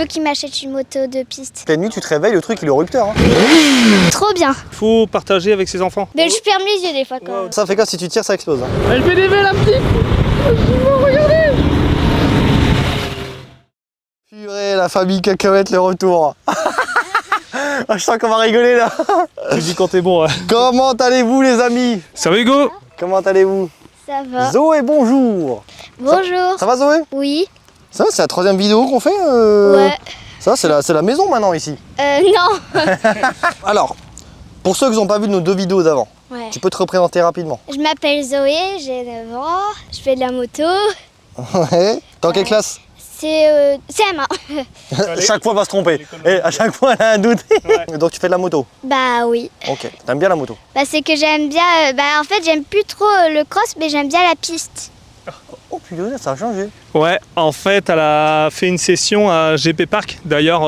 veux qu'il m'achète une moto de piste. La nuit, tu te réveilles, le truc il est au rupteur. Hein. Trop bien. Il faut partager avec ses enfants. Mais je ferme les yeux des fois quand même. Ça fait quoi si tu tires, ça explose. Hein. Elle fait des la petite. Regardez. Purée, la famille cacahuète, le retour. Je sens qu'on va rigoler là. Tu dis quand t'es bon. Comment allez-vous les amis? Ça va Hugo? Comment allez-vous? Ça va. Zoé, bonjour. Bonjour. Ça va Zoé? Oui. Ça va, c'est la 3e vidéo qu'on fait Ouais. Ça, c'est la maison maintenant ici. Non. Alors, pour ceux qui n'ont pas vu nos 2 vidéos d'avant, Ouais. tu peux te représenter rapidement. Je m'appelle Zoé, j'ai 9 ans, je fais de la moto. Ouais. T'es en quelle classe? C'est CM1. Chaque fois, elle va se tromper. Et à chaque fois, elle a un doute. Ouais. Donc, tu fais de la moto. Bah oui. Ok. T'aimes bien la moto? Bah c'est que j'aime bien, en fait j'aime plus trop le cross, mais j'aime bien la piste. Oh putain, ça a changé. Ouais, en fait, elle a fait une session à GP Park. D'ailleurs,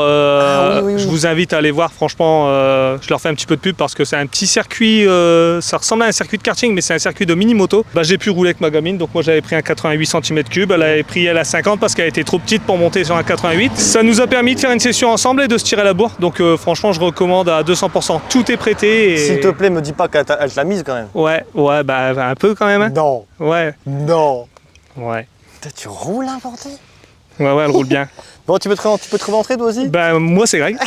oui. je vous invite à aller voir. Franchement, je leur fais un petit peu de pub parce que c'est un petit circuit. Ça ressemble à un circuit de karting, mais c'est un circuit de mini-moto. Bah, j'ai pu rouler avec ma gamine, donc moi j'avais pris un 88 cm3. Elle avait pris elle à 50 parce qu'elle était trop petite pour monter sur un 88. Ça nous a permis de faire une session ensemble et de se tirer la bourre. Donc franchement, je recommande à 200%. Tout est prêté. Et... S'il te plaît, me dis pas qu'elle te l'a mise quand même. Ouais, bah un peu quand même. Hein. Non. Ouais, Non. ouais. Putain, tu roules importé? Ouais, elle roule bien. Bon, tu peux te rentrer toi aussi? Ben moi c'est Greg.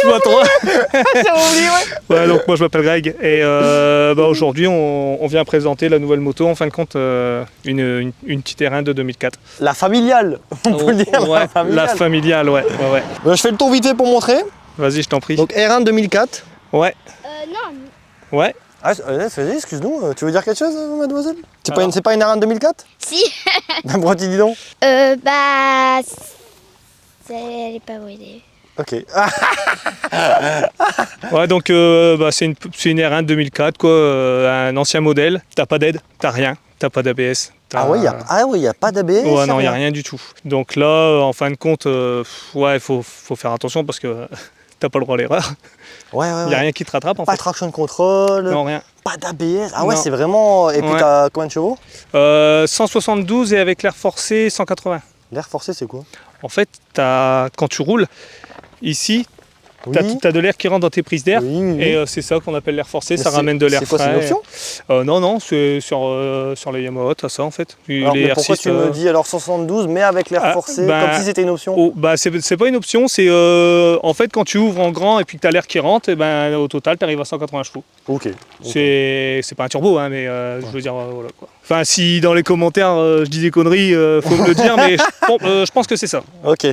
Je vois toi. J'ai oublié, ouais. Ouais, donc moi je m'appelle Greg et aujourd'hui on vient présenter la nouvelle moto, en fin de compte une petite R1 de 2004. La familiale, on peut le dire. Ouais, la familiale. la familiale, ouais. Je fais le tour vite fait pour montrer. Vas-y, je t'en prie. Donc R1 2004. Ouais, Non. ouais. Ah, vas-y, excuse-nous, tu veux dire quelque chose, mademoiselle? Alors. C'est pas une R1 2004? Si. Pourquoi tu dis donc? Elle est pas brûlée. Ok. Ouais, donc c'est une R1 2004 quoi, un ancien modèle. T'as pas d'aide, t'as rien, t'as pas d'ABS. Ah oui, il n'y a pas d'ABS? Ouais, non, il n'y a rien du tout. Donc là, en fin de compte, il faut faire attention parce que t'as pas le droit à l'erreur. Ouais. Il n'y a rien qui te rattrape en Pas fait. de traction control. Non, rien. Pas d'ABS. Ah ouais, Non. c'est vraiment. Et puis Ouais. t'as combien de chevaux? 172 et avec l'air forcé 180. L'air forcé, c'est quoi? En fait, quand tu roules, ici, Oui. tu as de l'air qui rentre dans tes prises d'air. Oui. Et c'est ça qu'on appelle l'air forcé, Mais ça ramène de l'air C'est quoi, c'est frais. une option? Non, c'est sur les Yamaha, t'as ça en fait. Alors, Les mais pourquoi R6, tu me dis alors 172 mais avec l'air forcé, bah, comme si c'était une option? c'est pas une option, c'est en fait quand tu ouvres en grand et puis que tu as l'air qui rentre, et au total tu arrives à 180 chevaux. Ok. C'est pas un turbo, hein, mais je veux dire, voilà quoi. Enfin, si dans les commentaires je dis des conneries, faut me le dire, mais je pense que c'est ça. Ok.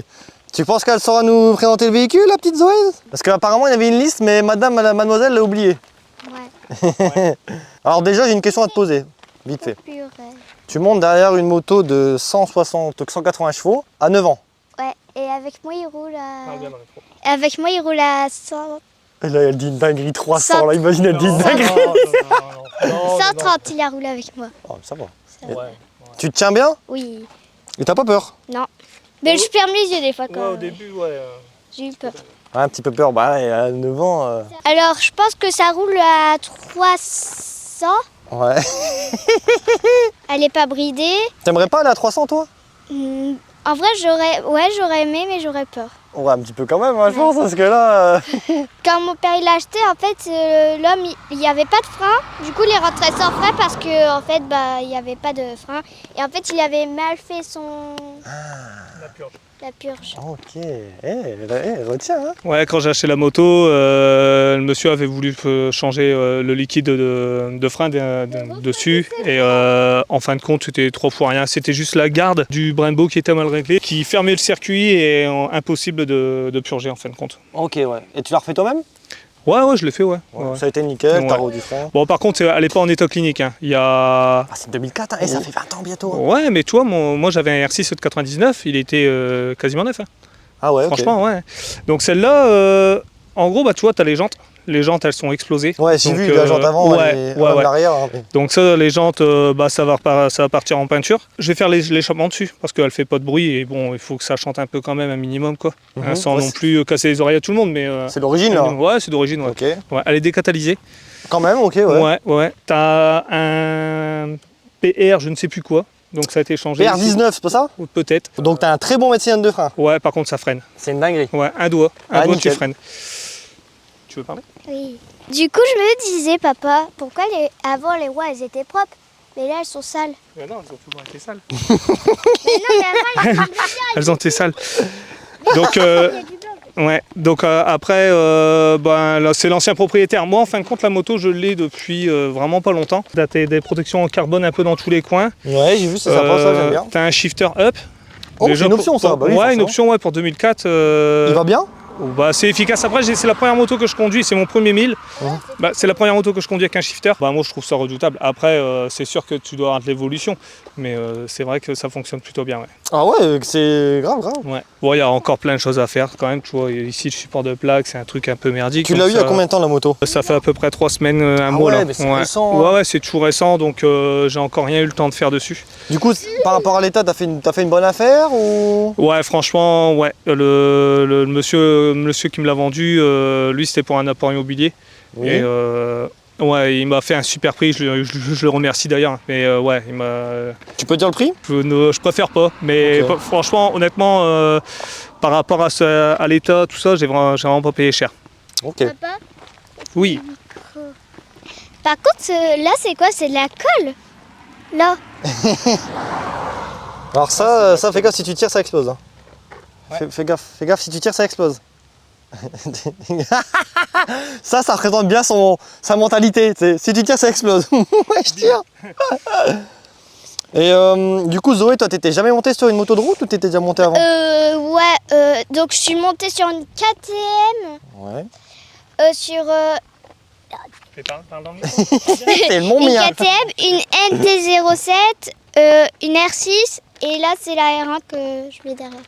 Tu penses qu'elle saura nous présenter le véhicule, la petite Zoé? Parce qu'apparemment il y avait une liste, mais mademoiselle l'a oublié. Ouais. Alors déjà, j'ai une question à te poser, vite fait. Purée. Tu montes derrière une moto de 180 chevaux à 9 ans. Ouais. Et avec moi il roule à 100. Et là, elle dit une dinguerie 300, là, imagine, elle dit une dinguerie. 130 il a roulé avec moi. Oh, ça va. Ça va. Tu te tiens bien? Oui. Et t'as pas peur? Non. Mais je ferme les yeux des fois quand Ouais, au même. début, ouais. J'ai eu peur. Ouais, un petit peu peur, bah ouais, à 9 ans. Alors je pense que ça roule à 300. Ouais. Elle est pas bridée. T'aimerais pas aller à 300 toi? En vrai j'aurais aimé mais j'aurais peur. Ouais, un petit peu quand même, hein, je pense, parce que là. Quand mon père il l'a acheté, en fait, l'homme, il n'y avait pas de frein. Du coup, il est rentré sans frein parce que, en fait, il n'y avait pas de frein. Et en fait, il avait mal fait la purge. Ok. Retiens, hein. Ouais, quand j'ai acheté la moto, le monsieur avait voulu changer le liquide de frein dessus. Et en fin de compte, c'était 3 fois rien. C'était juste la garde du Brembo qui était mal réglée, qui fermait le circuit et impossible de purger en fin de compte. Ok, ouais. Et tu l'as refait toi-même? Ouais, je l'ai fait, ouais. Ça a été nickel, Ouais. tarot du frein. Bon, par contre, elle n'est pas en état clinique. Hein. Il y a... Ah, c'est 2004, hein. Et ça fait 20 ans bientôt. Ouais, mais tu vois, moi j'avais un R6 de 99, il était quasiment neuf. Hein. Ah ouais, ok. Franchement, ouais. Donc celle-là, en gros, tu vois, tu as les jantes. Les jantes, elles sont explosées. Ouais, j'ai Donc, vu la jante avant et même l'arrière. Hein. Donc ça, les jantes, ça va partir en peinture. Je vais faire l'échappement dessus parce qu'elle fait pas de bruit et bon, il faut que ça chante un peu quand même, un minimum quoi. Hein, sans non plus casser les oreilles à tout le monde, mais. C'est d'origine là. Ouais, c'est d'origine. Ouais. Ok. Ouais, elle est décatalysée. Quand même, ok, ouais. Ouais. T'as un PR, je ne sais plus quoi. Donc ça a été changé. PR19, c'est pas ça? Ou peut-être. Donc t'as un très bon médecin de frein. Ouais, par contre ça freine. C'est une dinguerie. Ouais, un doigt tu nickel. freines. Tu veux parler? Oui. Du coup, je me disais, papa, pourquoi avant les roues, elles étaient propres, mais là, elles sont sales. Mais non, elles ont toujours été sales. Mais non, mais avant, il y a du bien, Elles ont été sales. Donc, il y a du blanc. ouais. Donc après, ben, là, c'est l'ancien propriétaire. Moi, en fin de compte, la moto, je l'ai depuis vraiment pas longtemps. T'as des protections en carbone un peu dans tous les coins. Ouais, j'ai vu, c'est sympa, ça, j'aime bien. T'as un shifter up. Oh, Déjà, c'est une option, ça. Bah oui, ouais, une forcément. option ouais, pour 2004. Il va bien? Bah, c'est efficace. Après, c'est la première moto que je conduis, c'est mon premier 1000. Bah, c'est la première moto que je conduis avec un shifter. Bah, moi, je trouve ça redoutable. Après, c'est sûr que tu dois avoir de l'évolution, mais c'est vrai que ça fonctionne plutôt bien. Ouais. Ah ouais, c'est grave, grave. Ouais. Bon, il y a encore plein de choses à faire quand même. Tu vois, ici, le support de plaque, c'est un truc un peu merdique. Tu l'as eu à combien de temps la moto? Ça fait à peu près 3 semaines, un mois ouais, là. mais c'est récent, hein. Ouais, ouais, c'est tout récent, donc j'ai encore rien eu le temps de faire dessus. Du coup, par rapport à l'état, t'as fait une bonne affaire ou? Ouais, franchement, ouais. Le monsieur qui me l'a vendu, lui, c'était pour un apport immobilier. Oui. Et ouais, il m'a fait un super prix, je le remercie d'ailleurs. Mais ouais, il m'a. Tu peux dire le prix? Je préfère pas, mais Ok. franchement, honnêtement, par rapport à l'état, tout ça, j'ai vraiment pas payé cher. Ok. Papa, Oui. par contre, là, c'est quoi? C'est de la colle. Là. Alors ça, fais gaffe, si tu tires, ça explose. Hein. Ouais. Fais gaffe, si tu tires, ça explose. Ça représente bien sa mentalité. Si tu tires, ça explose. Ouais, je tire. Et du coup, Zoé, toi, t'étais jamais montée sur une moto de route ou t'étais déjà montée avant? Ouais, donc je suis montée sur une KTM, Ouais. sur C'est le mont une mien. KTM, une NT07, une R6, et là, c'est la R1 que je mets derrière.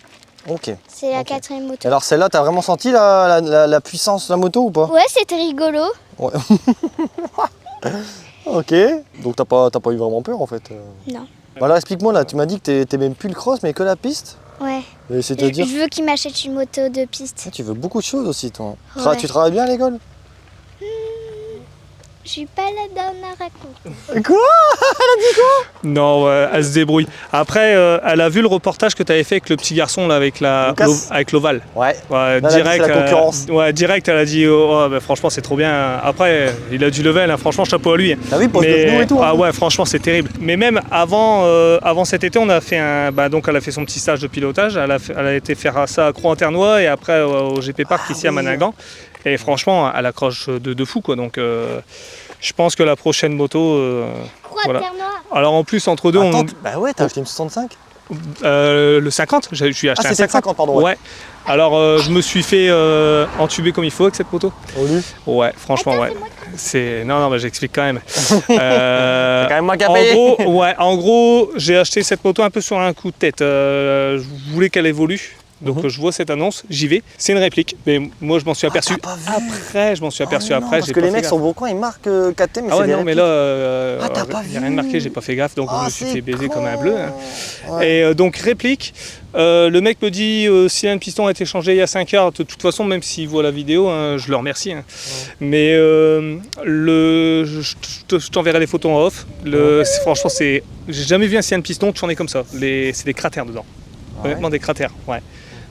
Ok. C'est la Ok. quatrième moto. Alors celle-là, t'as vraiment senti la puissance de la moto ou pas? Ouais, c'était rigolo. Ouais. Ok. Donc t'as pas eu vraiment peur en fait. Non. Bah là, explique-moi là. Tu m'as dit que t'aimais plus le cross, mais que la piste. Ouais. Et c'est-à-dire, Je veux qu'il m'achète une moto de piste. tu veux beaucoup de choses aussi, toi. Ouais. Tu travailles bien à l'école? Je suis pas là dans la raconte. Quoi? Non, ouais, elle se débrouille. Après, elle a vu le reportage que tu avais fait avec le petit garçon là, avec l'ovale. Ouais. Ouais, Là, direct, c'est la concurrence. ouais, direct, elle a dit oh, bah, franchement, c'est trop bien. Après, il a du level, hein, franchement, chapeau à lui. T'as vu, pose de genou et tout. Hein. Ah ouais, franchement, c'est terrible. Mais même avant cet été, on a fait donc elle a fait son petit stage de pilotage. Elle a été faire ça à Croix-en-Ternois et après au GP Park ici à Maningan. Et franchement, elle accroche de fou, quoi. Donc, je pense que la prochaine moto. Quoi, Voilà. Terre Noire? Alors en plus, entre deux, Attends, bah ouais, t'as acheté une 65? le 50, je lui ai acheté Ah, un c'est 50. pardon. Ouais. Alors je me suis fait entuber comme il faut avec cette moto. Au lieu. Ouais, franchement, Attends, ouais. c'est moi C'est non, mais j'explique quand même. C'est quand même moi qui a En payé. gros, ouais, en gros, j'ai acheté cette moto un peu sur un coup de tête. Je voulais qu'elle évolue. Donc je vois cette annonce, j'y vais. C'est une réplique, mais moi je m'en suis aperçu t'as pas vu? après. Je m'en suis aperçu Oh non, après. parce j'ai que pas les fait mecs gaffe. sont beaucoup, ils marquent 4T, mais Ah c'est ouais, des non, mais répliques. là, t'as pas il n'y a vu. rien de marqué, j'ai pas fait gaffe, donc je me suis c'est fait baiser con. comme un bleu. Hein. Ouais. Et donc réplique, le mec me dit si un piston a été changé il y a 5 heures, de toute façon, même s'il voit la vidéo, hein, je le remercie. Hein. Mais je t'enverrai les photos en off. Franchement, j'ai jamais vu un cyan de piston tourner comme ça. C'est des cratères dedans. Honnêtement, des cratères, ouais.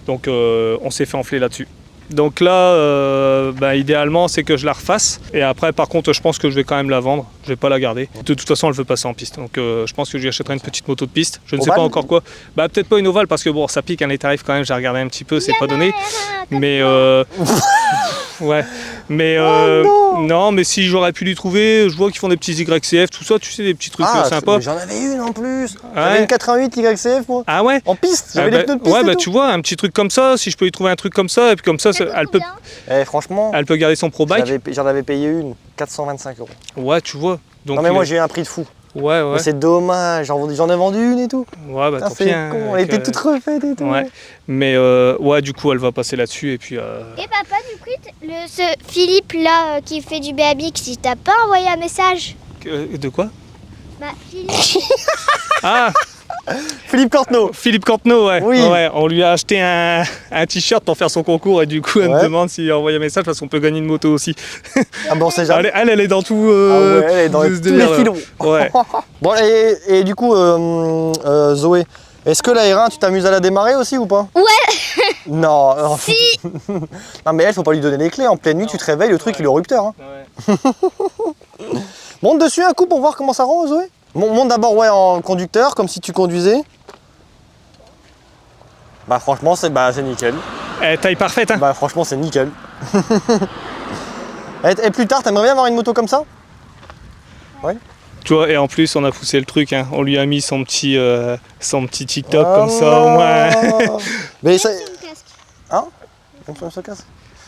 Donc on s'est fait enfler là-dessus. Donc là, idéalement, c'est que je la refasse. Et après, par contre, je pense que je vais quand même la vendre. Je vais pas la garder. De toute façon, elle veut passer en piste. Donc je pense que je lui achèterai une petite moto de piste. Je ne sais Ovale? pas encore quoi. Bah peut-être pas une ovale parce que bon, ça pique, hein, les tarifs quand même. J'ai regardé un petit peu, c'est pas donné. Mais ouais. Mais non, mais si j'aurais pu lui trouver, je vois qu'ils font des petits YCF, tout ça, tu sais, des petits trucs sympas. J'en avais une en plus. Ouais. J'avais une 88 YCF, moi. Ah ouais. En piste, j'avais les pneus de piste. Ouais, et bah tout. tu vois, un petit truc comme ça, si je peux lui trouver un truc comme ça, et puis comme ça, Franchement, elle peut garder son pro bike. j'en avais payé une, 425 €. Ouais, tu vois. Donc, Non, mais moi j'ai eu un prix de fou. Ouais, ouais. Mais c'est dommage, j'en ai vendu une et tout. Ouais, bah Putain, tant c'est pis. Hein, con, elle était toute refaite et tout. Ouais. Mais ouais, du coup, elle va passer là-dessus, et puis. Et papa, du coup, ce Philippe là qui fait du BMX, il t'a pas envoyé un message? De quoi? Bah, Philippe. Ah Philippe Cortenot. Philippe Cortenot, ouais. Oui. Ouais. On lui a acheté un t-shirt pour faire son concours et du coup, elle me Ouais. demande s'il a envoyé un message parce qu'on peut gagner une moto aussi. Ah bon, c'est jamais. Elle est dans tout. Ah ouais, elle est dans ce tous les délire-là. filons. Ouais. Bon, et du coup, Zoé, est-ce que la R1, tu t'amuses à la démarrer aussi ou pas? Ouais. Non. Non. Si. Non, mais elle, faut pas lui donner les clés. En pleine nuit, tu te réveilles, le truc, il est au rupteur. Hein. Ouais. Monte dessus un coup pour voir comment ça rend, Zoé. Monte d'abord ouais, en conducteur, comme si tu conduisais. Bah franchement, c'est nickel. Taille parfaite, hein. Bah franchement, c'est nickel. Et plus tard, t'aimerais bien avoir une moto comme ça? Ouais. Tu vois, et en plus, on a poussé le truc, hein. On lui a mis son petit TikTok comme ça, au moins. Mais ça... Casque. Hein? Ça casse.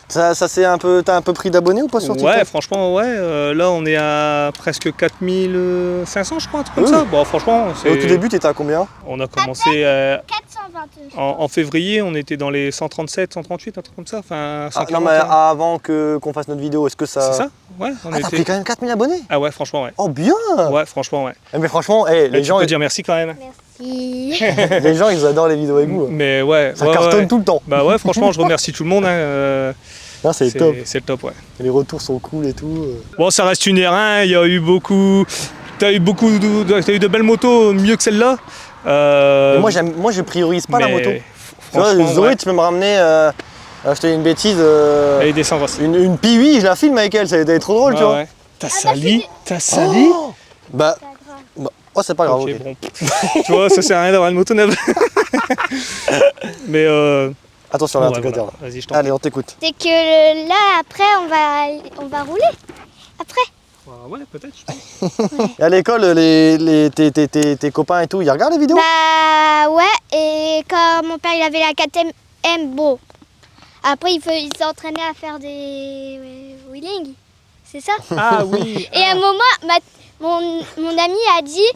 Ça c'est un peu... T'as un peu pris d'abonnés ou pas sur TikTok? Ouais, franchement, ouais. Là, on est à presque 4500, je crois, un truc comme ça. Bon, franchement, Et au tout début, t'étais à combien? on a commencé 422. en février, on était dans les 137, 138, un truc comme ça. Enfin, Ah, 140. non, mais avant qu'on fasse notre vidéo, est-ce que ça... C'est ça? Ouais, on Ah, t'as était. pris quand même 4000 abonnés? Ah ouais, franchement, ouais. Oh bien! Ouais, franchement, ouais. Mais franchement, hey, Mais les tu gens, peux dire merci quand même. Merci. les gens, ils adorent les vidéos avec vous. Mais ouais. Ça ouais, cartonne ouais. tout le temps. Bah ouais, franchement, je remercie tout le monde. Hein. Là, c'est top. C'est le top, ouais. Les retours sont cool et tout. Bon, ça reste une R1, il y a eu beaucoup. T'as eu de belles motos mieux que celle-là. Mais moi, je priorise pas la moto. Tu vois, Franchement, Zoé, ouais. tu peux me ramener. Je te dis une bêtise. Elle descend aussi. Une Piwi, je la filme avec elle, ça a été trop drôle, tu vois. Ouais. T'as sali? T'as sali? Oh bah, oh, c'est pas grave. Ok, ok. bon. Tu vois, ça sert à rien d'avoir une moto neuve. Mais Attention, là, un ouais, truc à voilà. dire. Là. Vas-y, je t'en Allez, on t'écoute. C'est que là, après, on va rouler. Après. Ouais, peut-être, je pense. Et à l'école, tes copains et tout, ils regardent les vidéos? Bah ouais, et quand mon père il avait la 4ème, bon. Après, il s'entraînait à faire des wheeling. C'est ça? Ah oui. Et à un moment, mon ami a dit,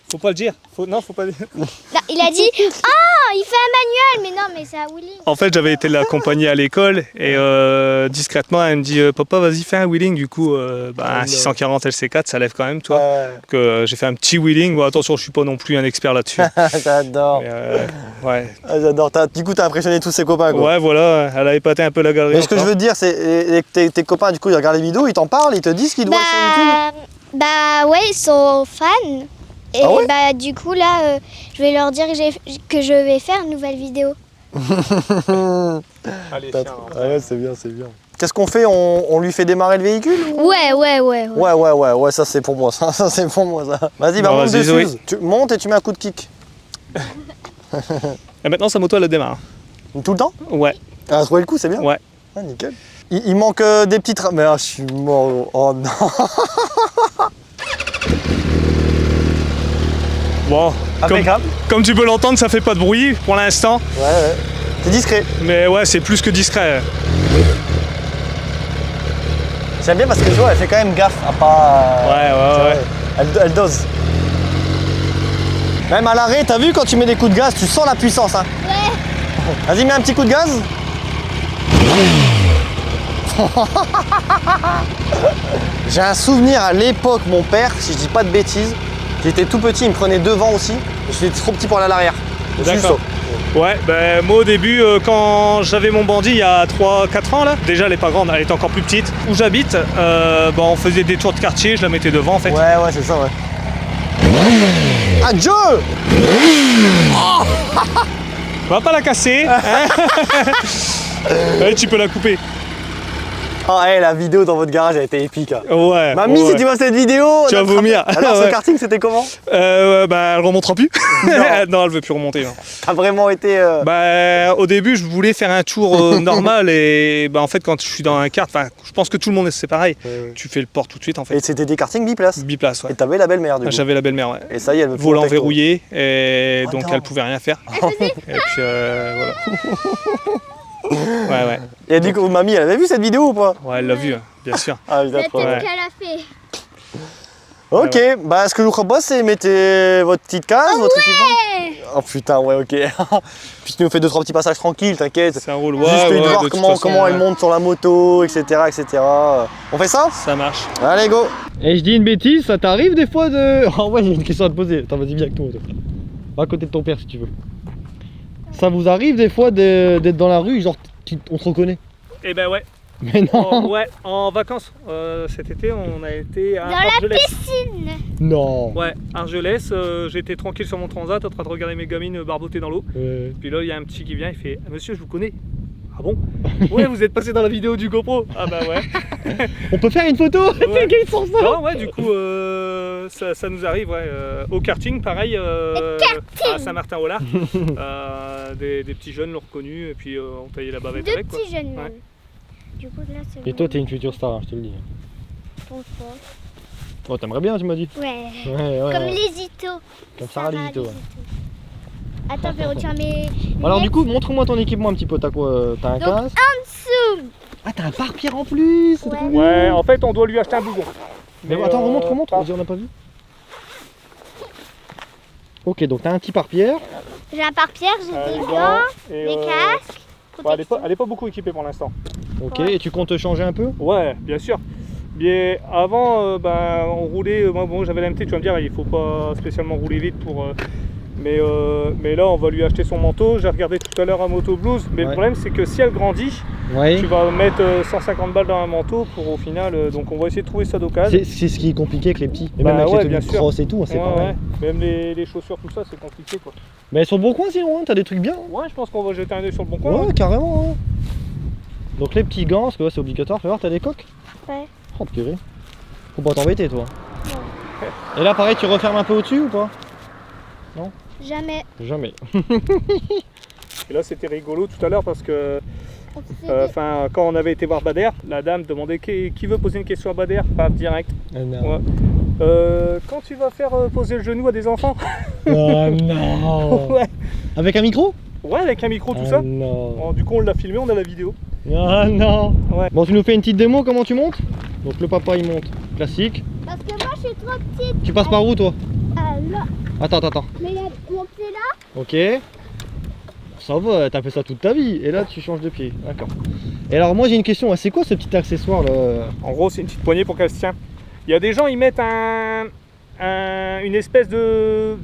Faut pas le dire. Non, faut pas le dire. non, il a dit, ah, il fait un manuel, mais non, mais c'est un wheeling. En fait, j'avais été l'accompagner à l'école et discrètement, elle me dit Papa, vas-y, fais un wheeling. Du coup, un 640 LC4, ça lève quand même, toi. Que j'ai fait un petit wheeling. Bon, attention, je suis pas non plus un expert là-dessus. J'adore. Mais, ouais. Ah, j'adore. Du coup, t'as impressionné tous ses copains, quoi. Ouais, voilà, elle a épaté un peu la galerie. Mais ce que je encore. veux dire, c'est tes copains, du coup, ils regardent les vidéos, ils t'en parlent, ils te disent qu'ils doivent sur YouTube. Bah ouais, ils sont fans. Et Ah ouais bah du coup là, je vais leur dire que je vais faire une nouvelle vidéo. Allez, Ah tiens, ouais, c'est bien, c'est bien. Qu'est-ce qu'on fait? On lui fait démarrer le véhicule ou... Ouais. Ça c'est pour moi, ça c'est pour moi, ça. Vas-y, bah Bon, monte vas-y, dessus. Zoé. Tu montes et tu mets un coup de kick. Et maintenant, sa moto, elle démarre. Tout le temps? Ouais, Ah, trouver le coup, c'est bien. ouais. Ah, nickel. Il manque des petites... Mais je suis mort. Oh non. Bon, Impeccable. comme tu peux l'entendre, ça fait pas de bruit pour l'instant. Ouais. C'est discret. Mais ouais, c'est plus que discret. J'aime bien parce que tu vois, elle fait quand même gaffe à pas... Ouais. Elle dose. Même à l'arrêt, t'as vu quand tu mets des coups de gaz, tu sens la puissance. Hein. Ouais. Vas-y, mets un petit coup de gaz. J'ai un souvenir à l'époque, mon père, si je dis pas de bêtises, j'étais tout petit, il me prenait devant aussi. J'étais trop petit pour aller à l'arrière. D'accord. Ouais, ben moi au début, quand j'avais mon bandit il y a 3-4 ans là, déjà elle est pas grande, elle était encore plus petite. Où j'habite, on faisait des tours de quartier, je la mettais devant en fait. Ouais, c'est ça, ouais. Adieu. Va pas la casser, hein. Ouais, tu peux la couper. Oh, la vidéo dans votre garage a été épique. Hein. Ouais. Mamie, ouais. si tu vois cette vidéo... Tu vas vomir. Alors, ce Ouais. karting, c'était comment? Elle remontera plus. Non. Non, elle veut plus remonter. Non. T'as vraiment été... Au début, je voulais faire un tour normal et en fait, quand je suis dans un kart, je pense que tout le monde c'est pareil. Ouais. Tu fais le port tout de suite en Et fait. c'était des kartings biplaces. Biplace, ouais. Et t'avais la belle-mère, du coup. J'avais la belle-mère, ouais. Et ça y est, elle me Volant protège, quoi. verrouillé et Oh donc non. elle pouvait rien faire. Et puis voilà. Ouais. Et du coup, mamie, elle avait vu cette vidéo ou pas? Ouais, elle l'a vu, bien sûr. Ah, il a La trop. tête Ouais. qu'elle a fait. Ok, bah ce que je vous propose, c'est mettez votre petite case, votre équipement. Oh putain, ouais, ok. Puis tu nous fais 2-3 petits passages tranquilles, t'inquiète. C'est un rôle, Juste ouais, de voir de toute comment façon, elle monte sur la moto, etc., etc. On fait ça? Ça marche. Allez, go. Et je dis une bêtise, ça t'arrive des fois de... Oh ouais, j'ai une question à te poser. Attends, vas-y, viens avec toi. Va à côté de ton père si tu veux. Ça vous arrive des fois d'être dans la rue, genre on se reconnaît? Eh ben ouais. Mais non. Ouais, en vacances. Cet été, on a été à Dans la Argelès. piscine. Non. Ouais, Argelès. J'étais tranquille sur mon transat en train de regarder mes gamines barboter dans l'eau. Puis là, il y a un petit qui vient, il fait ah, monsieur, je vous connais. Ah bon? Ouais, vous êtes passé dans la vidéo du GoPro. Ah bah ouais. On peut faire une photo? Ouais. Quels sont ça? Non, ouais, du coup, ça nous arrive, ouais. Au karting, pareil, à Saint-Martin-au-Lard. Des petits jeunes l'ont reconnu et puis on taillait la bavette Deux avec. Quoi. petits jeunes Ouais. même. Du coup, là, c'est Et toi, t'es une future star, hein, je te le dis. bon choix. Oh, t'aimerais bien, tu m'as dit. Ouais. Ouais, ouais. Comme les Zito. Comme Sarah Lizito, ouais. Attends, Véro, tu as mes. Alors du coup, montre-moi ton équipement un petit peu. T'as quoi? T'as un Donc, casque? Dessous. Ah, t'as un pare-pierre en plus. C'est Ouais. trop bien. Ouais, en fait, on doit lui acheter un blouson. Mais attends, remonte. Vas-y, on n'a pas vu. Ok, donc t'as un petit pare-pierre. J'ai un pare-pierre, j'ai des gants, des casques. Ouais, elle est pas beaucoup équipée pour l'instant. Ok, Ouais. et tu comptes changer un peu? Ouais, bien sûr. Mais avant, on roulait. Moi, bon, j'avais la MT, tu vas me dire, il faut pas spécialement rouler vite pour. Mais là, on va lui acheter son manteau. J'ai regardé tout à l'heure à Moto Blues. Mais Ouais. le problème, c'est que si elle grandit, Ouais. tu vas mettre 150 balles dans un manteau pour au final. Donc, on va essayer de trouver ça d'occasion. C'est ce qui est compliqué avec les petits. Et Bah même avec ouais, les tenues bien de sûr. cross et tout, c'est Ouais, pareil. ouais. Même les chaussures, tout ça, c'est compliqué quoi. Mais sur le bon coin sinon, hein, t'as des trucs bien. Ouais, je pense qu'on va jeter un œil sur le bon coin. Ouais, carrément. Hein. Donc les petits gants, parce que ouais, c'est obligatoire. Fais voir, t'as des coques? Ouais. Oh purée. Faut pas t'embêter toi. Et là pareil, tu refermes un peu au-dessus ou pas? Jamais. Jamais. Et là, c'était rigolo tout à l'heure parce que. On faisait Quand on avait été voir Bader, la dame demandait qui veut poser une question à Bader, pas direct. Non. Ouais. Quand tu vas faire poser le genou à des enfants? Oh non. Ouais. Avec un micro? Ouais, avec un micro, tout Oh ça. non. Bon, du coup, on l'a filmé, on a la vidéo. Ah non. Ouais. Bon, tu nous fais une petite démo, comment tu montes? Donc le papa il monte classique. Parce que moi, je suis trop petite. Tu passes par où toi? Là. Attends. Mais il y a mon pied là. Ok. Ça va, t'as fait ça toute ta vie. Et là tu changes de pied. D'accord. Et alors moi j'ai une question, c'est quoi ce petit accessoire là? En gros, c'est une petite poignée pour qu'elle se tient. Il y a des gens, ils mettent une espèce de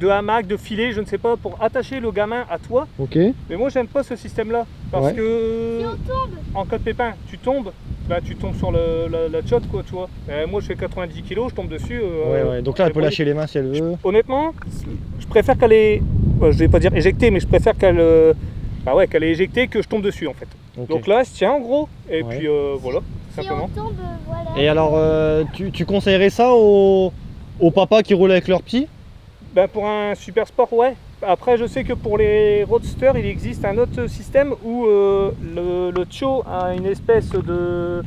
hamac, de filet, je ne sais pas, pour attacher le gamin à toi. Ok. Mais moi, j'aime pas ce système-là. Parce Ouais. que Si on tombe. en cas de pépin, tu tombes sur la tchotte, quoi, tu vois. Moi, je fais 90 kg, je tombe dessus. Ouais. Donc là elle peut lâcher les mains si elle veut. Honnêtement, je préfère qu'elle ait, je vais pas dire éjectée, mais je préfère qu'elle qu'elle est éjectée que je tombe dessus en fait. Ok. Donc là, elle se tient en gros, et Ouais. puis voilà, Si simplement. on tombe, voilà. Et alors tu conseillerais ça aux papas qui roulent avec leurs petits? Ben, pour un super sport, ouais. Après, je sais que pour les roadsters, il existe un autre système où le tcho a une espèce de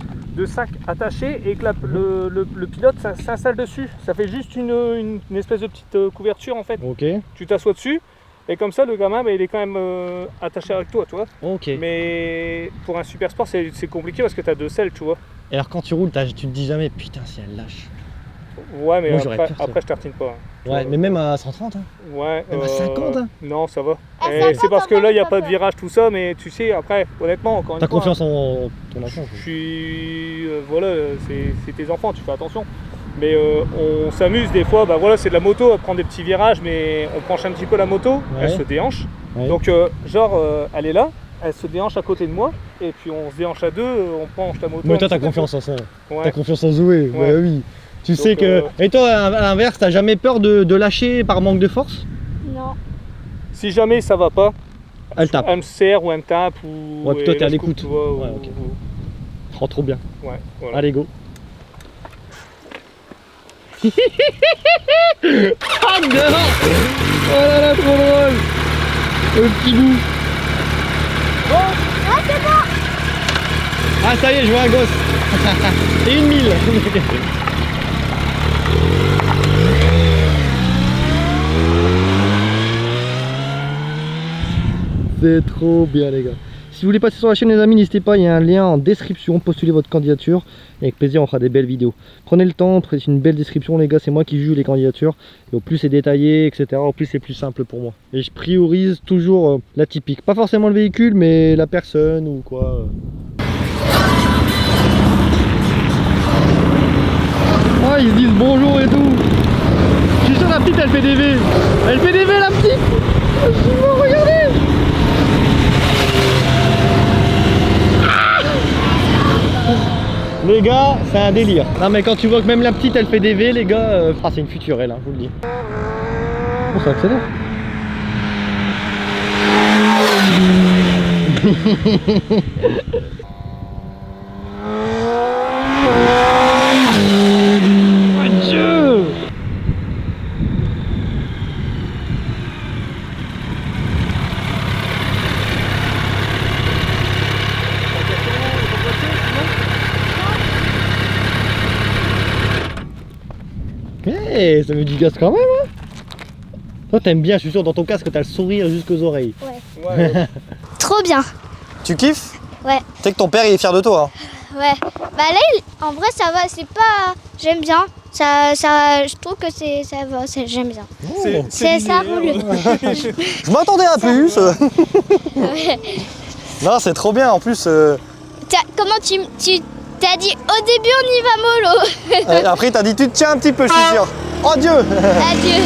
sac attaché et que le pilote s'installe dessus. Ça fait juste une espèce de petite couverture en fait. Ok. Tu t'assois dessus et comme ça, le gamin, ben, il est quand même attaché avec toi, tu vois. Ok. Mais pour un super sport, c'est compliqué parce que tu as deux selles, tu vois. Et alors quand tu roules, tu te dis jamais putain si elle lâche. Ouais, mais Moi, j'aurais peur, ça. après je tartine pas. hein. Ouais, mais même à 130 hein. Ouais. Même à 50 hein. Non, ça va. À Et 50, c'est parce que ça va, là, il n'y a ça pas va. de virage, tout ça, mais tu sais, après, honnêtement, encore une T'as fois. confiance en ton enfant. Je suis. Voilà, c'est tes enfants, tu fais attention. Mais on s'amuse des fois, bah voilà, c'est de la moto, à prendre des petits virages, mais on penche un petit peu la moto, elle se déhanche. Ouais. Donc, elle est là, elle se déhanche à côté de moi, et puis on se déhanche à deux, on penche la moto. Mais un toi petit t'as peu. confiance en ça. Ouais. T'as confiance en Zoé. Ouais. Bah oui. Tu Donc, sais que. Et toi à l'inverse, t'as jamais peur de lâcher par manque de force? Non. Si jamais ça va pas, Elle tape. elle me serre ou elle me tape. Ou, Ouais, puis toi, et t'es à là, je coupe, l'écoute. tu vois, Ouais, ok. Oh trop bien. Ouais, voilà. Allez go. Ah non. Oh là là, trop drôle. Le petit bout. Ah, c'est bon. Ah ça y est, je vois un gosse. Et une mille. C'est trop bien les gars. Si vous voulez passer sur la chaîne les amis, n'hésitez pas, il y a un lien en description, postulez votre candidature et avec plaisir on fera des belles vidéos. Prenez le temps, faites une belle description les gars, c'est moi qui juge les candidatures. Et au plus c'est détaillé, etc. Au plus c'est plus simple pour moi. Et je priorise toujours la typique. Pas forcément le véhicule, mais la personne ou quoi. Ah, ils se disent bonjour et tout. Je suis sûr Attention, la petite, elle fait des V. Elle fait des V, la petite. Oh, regardez. Les gars, c'est un délire. Non mais quand tu vois que même la petite elle fait des V, les gars, ah c'est une future elle, hein, je vous le dis. Oh, ça accélère. Mon Dieu. Hey, ça met du gaz quand même, hein. Toi t'aimes bien, je suis sûr, dans ton casque t'as le sourire jusqu'aux oreilles. Ouais. Trop bien. Tu kiffes? Ouais. Tu sais que ton père il est fier de toi. Hein. Ouais. Bah là, en vrai, ça va. C'est pas. J'aime bien. Je trouve que ça va. J'aime bien. C'est ça roule. Je m'attendais à plus. Ouais. Non, c'est trop bien en plus. Comment tu t'as dit au début on y va mollo. Après t'as dit tu te tiens un petit peu, je suis sûr. Oh Dieu. Adieu.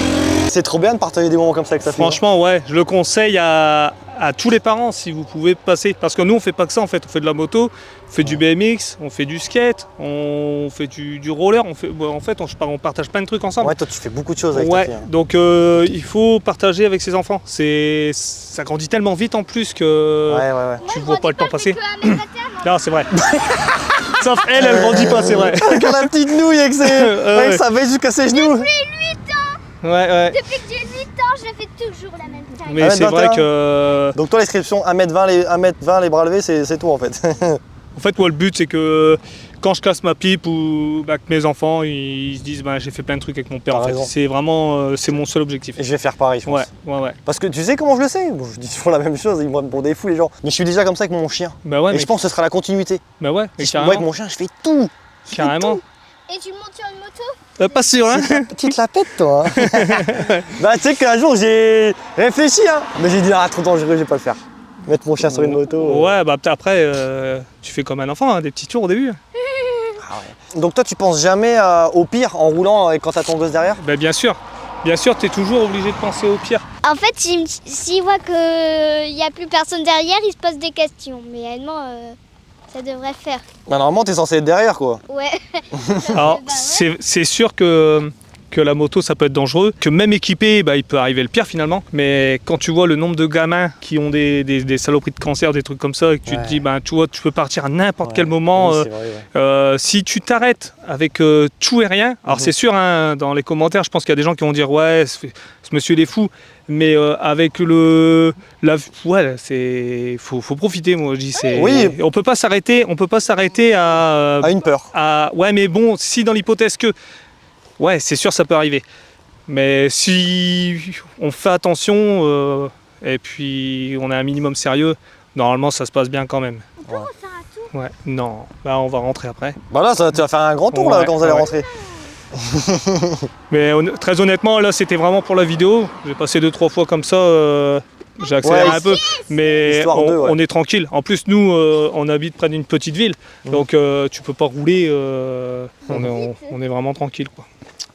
C'est trop bien de partager des moments comme ça avec sa fille. Franchement, ouais, je le conseille à tous les parents si vous pouvez passer. Parce que nous, on fait pas que ça en fait. On fait de la moto, on fait du BMX, on fait du skate, on fait du roller. On partage plein de trucs ensemble. Ouais, toi tu fais beaucoup de choses avec ta Ouais, fille. Hein. donc il faut partager avec ses enfants. Ça grandit tellement vite en plus que Ouais. tu vois pas le temps passer. Non, c'est vrai. Sauf elle grandit pas, c'est vrai. Avec la petite nouille avec, avec sa veste jusqu'à ses genoux. Ouais. Depuis que j'ai 8 ans, je fais toujours la même taille. Mais c'est vrai que. Donc toi l'inscription 1m20 les bras levés c'est tout en fait. En fait, moi, le but, c'est que quand je casse ma pipe ou que mes enfants, ils se disent j'ai fait plein de trucs avec mon père. En fait. C'est vraiment c'est mon seul objectif. Et je vais faire pareil, je pense. Ouais. Parce que tu sais comment je le sais? Bon, je dis toujours la même chose, ils me répondent des fous les gens. Mais je suis déjà comme ça avec mon chien. Bah ouais. Et je pense que ce sera la continuité. Bah ouais. Moi avec mon chien, je fais tout. Carrément. Et tu montes sur une moto? Pas sûr, hein. Tu te la pètes toi. Hein. Bah tu sais qu'un jour j'ai réfléchi, hein. Mais j'ai dit trop dangereux, je vais pas le faire. Mettre mon chien sur une moto. Ouais, bah après, tu fais comme un enfant, hein, des petits tours au début. Ah ouais. Donc toi tu penses jamais au pire en roulant et quand t'as ton gosse derrière? Bah bien sûr, t'es toujours obligé de penser au pire. En fait, s'il voit qu'il n'y a plus personne derrière, il se pose des questions. Mais réellement, ça devrait faire. Bah normalement t'es censé être derrière quoi. Ouais. Alors, Bah ouais. c'est sûr que la moto ça peut être dangereux, que même équipé il peut arriver le pire finalement, mais quand tu vois le nombre de gamins qui ont des saloperies de cancer, des trucs comme ça, et que tu te dis tu vois, tu peux partir à n'importe quel moment, Oui, c'est vrai, si tu t'arrêtes avec tout et rien, alors c'est sûr hein, dans les commentaires je pense qu'il y a des gens qui vont dire ouais ce monsieur il est fou, mais avec faut profiter, moi je dis on peut pas s'arrêter à une peur. Ouais mais bon, si dans l'hypothèse que ouais, c'est sûr, ça peut arriver. Mais si on fait attention et puis on est un minimum sérieux, normalement ça se passe bien quand même. On peut refaire un tour? Ouais, non, bah on va rentrer après. Bah là, tu vas faire un grand tour là quand vous allez rentrer. Mais très honnêtement, là c'était vraiment pour la vidéo. J'ai passé 2-3 fois comme ça, j'ai accéléré un peu. Mais on est tranquille. En plus, nous, on habite près d'une petite ville. Donc tu peux pas rouler, on est vraiment tranquille, quoi.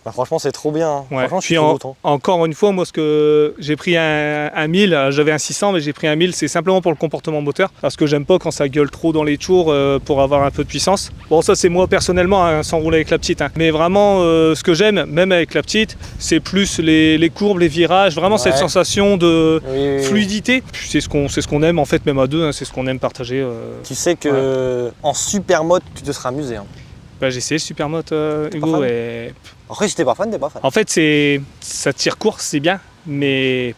Bah franchement c'est trop bien, hein. Ouais. Franchement, Puis encore une fois, moi ce que j'ai pris un 1000, j'avais un 600 mais j'ai pris un 1000, c'est simplement pour le comportement moteur, parce que j'aime pas quand ça gueule trop dans les tours pour avoir un peu de puissance. Bon ça c'est moi personnellement, hein, sans rouler avec la petite, hein. Mais vraiment ce que j'aime, même avec la petite, c'est plus les courbes, les virages, vraiment cette sensation de fluidité. C'est ce qu'on aime en fait, même à deux, hein, c'est ce qu'on aime partager. Tu sais que en super mode tu te seras amusé, hein. Bah, j'ai essayé le Supermoto Hugo et... Après si t'es pas fan, t'es pas fan. En fait ça tire court, c'est bien, mais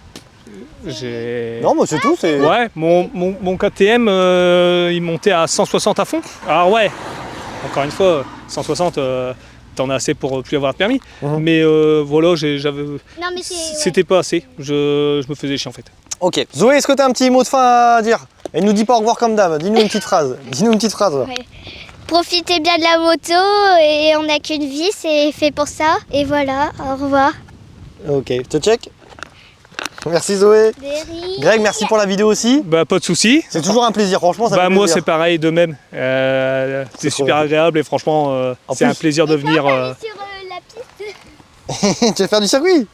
j'ai... Non mais c'est tout, c'est... Ouais, mon KTM il montait à 160 à fond. Alors ouais, encore une fois, 160 t'en as assez pour plus avoir de permis. Mais voilà, c'était pas assez, je me faisais chier en fait. Ok, Zoé, est-ce que t'as un petit mot de fin à dire? Elle nous dit pas au revoir comme dame, dis-nous une petite phrase. Dis-nous une petite phrase. Ouais. Profitez bien de la moto et on n'a qu'une vie, c'est fait pour ça. Et voilà, au revoir. Ok, je te check. Merci Zoé. Derry. Greg, merci pour la vidéo aussi. Bah pas de soucis. C'est toujours un plaisir, franchement ça fait moi plaisir. c'est pareil de même. C'est super agréable et franchement c'est un plaisir de venir. Sur la piste. Tu vas faire du circuit?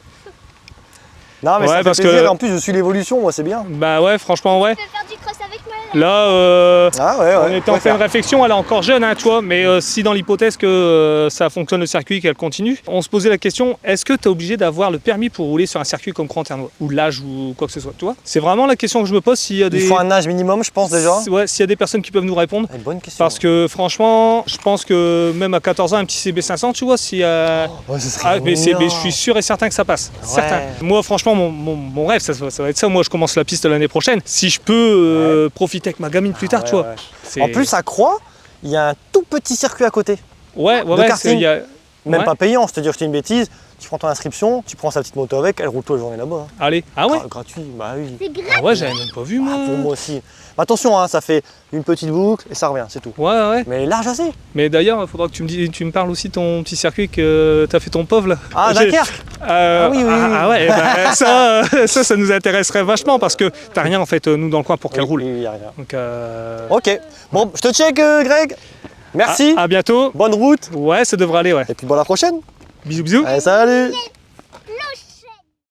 Non, mais Ouais, ça fait parce plaisir. que- En plus, je suis l'évolution, moi, c'est bien. Bah ouais, franchement, ouais. Tu peux faire du cross avec moi là. Là, Ah ouais, on ouais. était en pleine réflexion, elle est encore jeune, hein, tu vois, mais si dans l'hypothèse que ça fonctionne le circuit, qu'elle continue, on se posait la question, est-ce que tu es obligé d'avoir le permis pour rouler sur un circuit comme Cran-Ternois, ou l'âge ou quoi que ce soit, tu vois? C'est vraiment la question que je me pose, s'il y a des... Il faut un âge minimum, je pense, déjà. Ouais, s'il y a des personnes qui peuvent nous répondre. Ah, bonne question. Parce que franchement, je pense que même à 14 ans, un petit CB500, tu vois, si... Ouais, ce serait mais mignon. je suis sûr et certain que ça passe. Ouais. Certain. Moi, franchement, mon rêve, ça va être ça. Moi, je commence la piste l'année prochaine. Si je peux profiter avec ma gamine plus tard, Ouais, tu vois. ouais. C'est- En plus, à Croix, il y a un tout petit circuit à côté. ouais, de karting. il y a- Même ouais. pas payant, je te dis, je dis une bêtise. Tu prends ton inscription, tu prends sa petite moto avec, elle roule toute la journée là-bas. Hein. Allez, ah ouais? Gratuit, bah oui. C'est grave. Ah ouais, j'avais même pas vu, moi. Ah, pour moi aussi. Mais attention, hein, ça fait une petite boucle et ça revient, c'est tout. Ouais, ouais. Mais large assez. Mais d'ailleurs, il faudra que tu me parles aussi de ton petit circuit que t'as fait ton pauvre là. Ah, J'ai- Dunkerque. Ah oui, oui, oui. Ah ouais, ça nous intéresserait vachement parce que t'as rien en fait, nous dans le coin pour qu'elle roule. Oui, y a rien. Donc, Ok, bon, je te check, Greg. Merci, à bientôt. bonne route. Ouais, ça devrait aller, ouais. Et puis bon, à la prochaine. Bisous, bisous. Allez, salut.